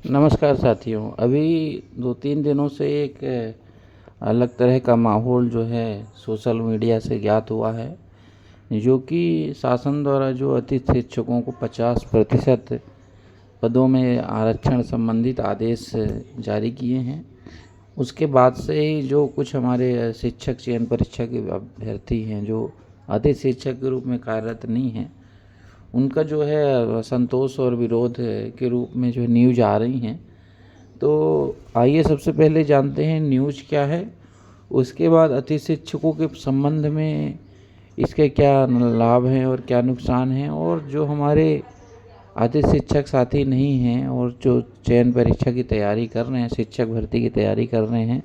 नमस्कार साथियों। अभी 2-3 दिनों से एक अलग तरह का माहौल जो है सोशल मीडिया से ज्ञात हुआ है, जो कि शासन द्वारा जो अतिथि शिक्षकों को 50% पदों में आरक्षण संबंधित आदेश जारी किए हैं। उसके बाद से ही जो कुछ हमारे शिक्षक चयन परीक्षा के अभ्यर्थी हैं जो अतिथि शिक्षक के रूप में कार्यरत नहीं हैं, उनका जो है असंतोष और विरोध के रूप में जो न्यूज़ आ रही हैं। तो आइए सबसे पहले जानते हैं न्यूज़ क्या है, उसके बाद अतिथि शिक्षकों के संबंध में इसके क्या लाभ हैं और क्या नुकसान हैं, और जो हमारे अतिथि शिक्षक साथी नहीं हैं और जो चयन परीक्षा की तैयारी कर रहे हैं, शिक्षक भर्ती की तैयारी कर रहे हैं,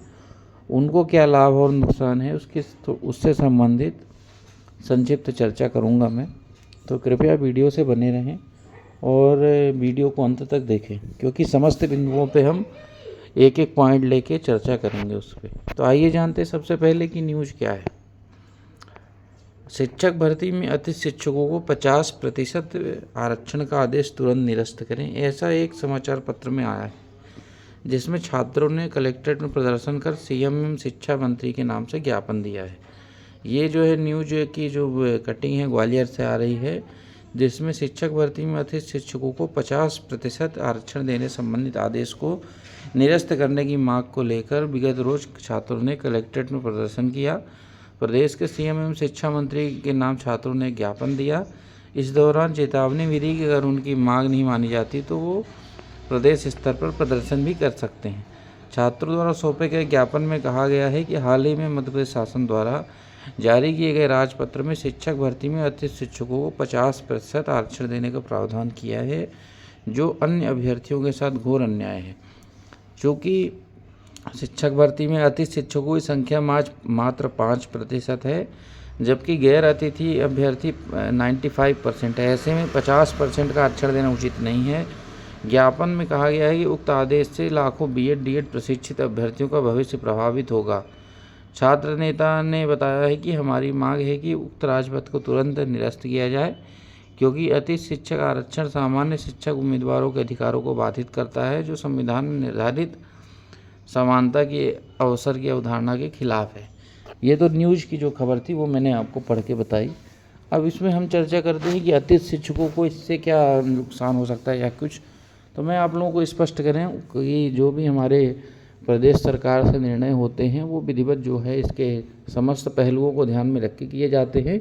उनको क्या लाभ और नुकसान है उससे संबंधित संक्षिप्त चर्चा करूँगा मैं। तो कृपया वीडियो से बने रहें और वीडियो को अंत तक देखें, क्योंकि समस्त बिंदुओं पे हम एक एक पॉइंट लेके चर्चा करेंगे उस पर। तो आइए जानते हैं सबसे पहले कि न्यूज़ क्या है। शिक्षक भर्ती में अतिथि शिक्षकों को 50% आरक्षण का आदेश तुरंत निरस्त करें, ऐसा एक समाचार पत्र में आया है, जिसमें छात्रों ने कलेक्ट्रेट में प्रदर्शन कर सीएम एवं शिक्षा मंत्री के नाम से ज्ञापन दिया है। ये जो है न्यूज़ की जो कटिंग है ग्वालियर से आ रही है, जिसमें शिक्षक भर्ती में अतिथि शिक्षकों को 50% आरक्षण देने संबंधित आदेश को निरस्त करने की मांग को लेकर विगत रोज छात्रों ने कलेक्ट्रेट में प्रदर्शन किया। प्रदेश के सीएम एवं शिक्षा मंत्री के नाम छात्रों ने ज्ञापन दिया। इस दौरान चेतावनी भी दी कि अगर उनकी मांग नहीं मानी जाती तो वो प्रदेश स्तर पर प्रदर्शन भी कर सकते हैं। छात्रों द्वारा सौंपे गए ज्ञापन में कहा गया है कि हाल ही में मध्य प्रदेश शासन द्वारा जारी किए गए राजपत्र में शिक्षक भर्ती में अतिथि शिक्षकों को 50% आरक्षण देने का प्रावधान किया है, जो अन्य अभ्यर्थियों के साथ घोर अन्याय है। चूँकि शिक्षक भर्ती में अतिथि शिक्षकों की संख्या मात्र 5% है, जबकि गैर अतिथि अभ्यर्थी 95% है। ऐसे में 50% का आरक्षण देना उचित नहीं है। ज्ञापन में कहा गया है कि उक्त आदेश से लाखों बीएड प्रशिक्षित अभ्यर्थियों का भविष्य प्रभावित होगा। छात्र नेता ने बताया है कि हमारी मांग है कि उक्त राजपत्र को तुरंत निरस्त किया जाए, क्योंकि अतिथि शिक्षक आरक्षण सामान्य शिक्षक उम्मीदवारों के अधिकारों को बाधित करता है, जो संविधान में निर्धारित समानता के अवसर की अवधारणा के खिलाफ है। ये तो न्यूज़ की जो खबर थी वो मैंने आपको पढ़ के बताई। अब इसमें हम चर्चा करते हैं कि अतिथि शिक्षकों को इससे क्या नुकसान हो सकता है या कुछ। तो मैं आप लोगों को स्पष्ट करें कि जो भी हमारे प्रदेश सरकार से निर्णय होते हैं वो विधिवत जो है इसके समस्त पहलुओं को ध्यान में रख के किए जाते हैं।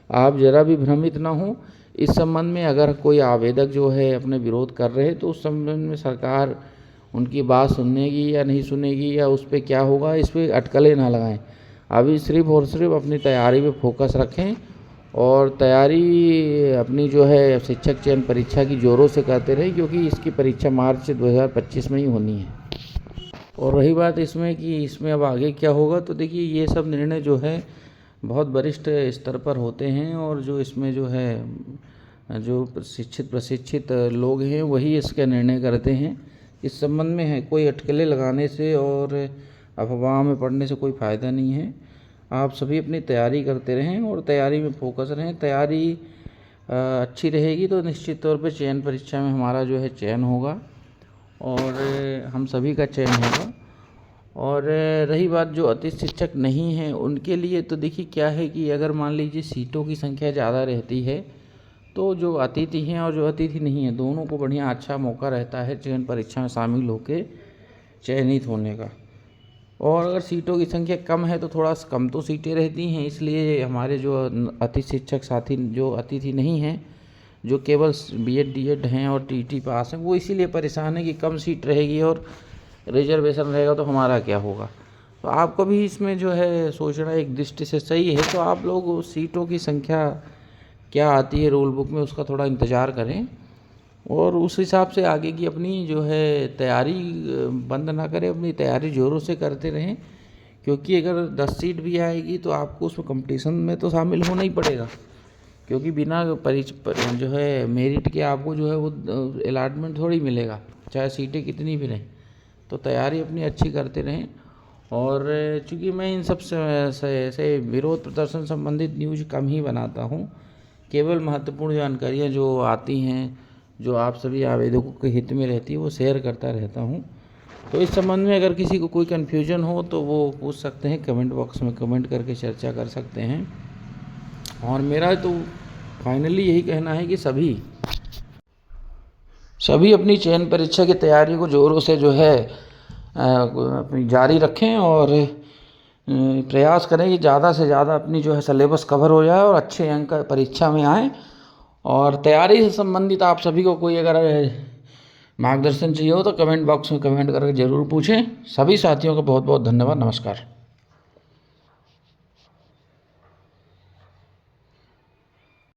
आप ज़रा भी भ्रमित ना हो इस संबंध में। अगर कोई आवेदक जो है अपने विरोध कर रहे हैं तो उस संबंध में सरकार उनकी बात सुनेगी या नहीं सुनेगी या उस पर क्या होगा, इस पर अटकलें ना लगाएं। अभी सिर्फ और सिर्फ अपनी तैयारी पे फोकस रखें और तैयारी अपनी जो है शिक्षक चयन परीक्षा की ज़ोरों से करते रहें, क्योंकि इसकी परीक्षा मार्च 2025 में ही होनी है। और रही बात इसमें कि इसमें अब आगे क्या होगा, तो देखिए ये सब निर्णय जो है बहुत वरिष्ठ स्तर पर होते हैं, और जो इसमें जो है जो प्रशिक्षित लोग हैं वही इसका निर्णय करते हैं। इस संबंध में है कोई अटकलें लगाने से और अफवाह में पड़ने से कोई फ़ायदा नहीं है। आप सभी अपनी तैयारी करते रहें और तैयारी में फोकस रहें। तैयारी अच्छी रहेगी तो निश्चित तौर पे चयन परीक्षा में हमारा जो है चयन होगा और हम सभी का चयन होगा। और रही बात जो अतिथि शिक्षक नहीं हैं उनके लिए, तो देखिए क्या है कि अगर मान लीजिए सीटों की संख्या ज़्यादा रहती है तो जो अतिथि हैं और जो अतिथि नहीं हैं दोनों को बढ़िया अच्छा मौका रहता है चयन परीक्षा में शामिल होकर चयनित होने का। और अगर सीटों की संख्या कम है तो थोड़ा कम तो सीटें रहती हैं, इसलिए हमारे जो अतिथि शिक्षक साथी जो अतिथि नहीं हैं, जो केवल बीएड डीएड हैं और टीटी पास हैं, वो इसीलिए परेशान है कि कम सीट रहेगी और रिजर्वेशन रहेगा तो हमारा क्या होगा। तो आपको भी इसमें जो है सोचना एक दृष्टि से सही है। तो आप लोग सीटों की संख्या क्या आती है रूल बुक में उसका थोड़ा इंतज़ार करें और उस हिसाब से आगे की अपनी जो है तैयारी बंद ना करें, अपनी तैयारी ज़ोरों से करते रहें। क्योंकि अगर 10 सीट भी आएगी तो आपको उसमें कंपटीशन में तो शामिल होना ही पड़ेगा, क्योंकि बिना जो है मेरिट के आपको जो है वो अलॉटमेंट थोड़ी मिलेगा, चाहे सीटें कितनी भी रहें। तो तैयारी अपनी अच्छी करते रहें। और चूँकि मैं इन सब से विरोध प्रदर्शन संबंधित न्यूज़ कम ही बनाता हूँ, केवल महत्वपूर्ण जानकारियाँ जो आती हैं, जो आप सभी आवेदकों के हित में रहती है वो शेयर करता रहता हूँ। तो इस संबंध में अगर किसी को कोई कन्फ्यूजन हो तो वो पूछ सकते हैं, कमेंट बॉक्स में कमेंट करके चर्चा कर सकते हैं। और मेरा तो फाइनली यही कहना है कि सभी अपनी चयन परीक्षा की तैयारी को ज़ोरों से जो है अपनी जारी रखें और प्रयास करें कि ज़्यादा से ज़्यादा अपनी जो है सिलेबस कवर हो जाए और अच्छे अंक परीक्षा में आए। और तैयारी से संबंधित आप सभी को कोई अगर मार्गदर्शन चाहिए हो तो कमेंट बॉक्स में कमेंट करके ज़रूर पूछें। सभी साथियों का बहुत बहुत धन्यवाद। नमस्कार।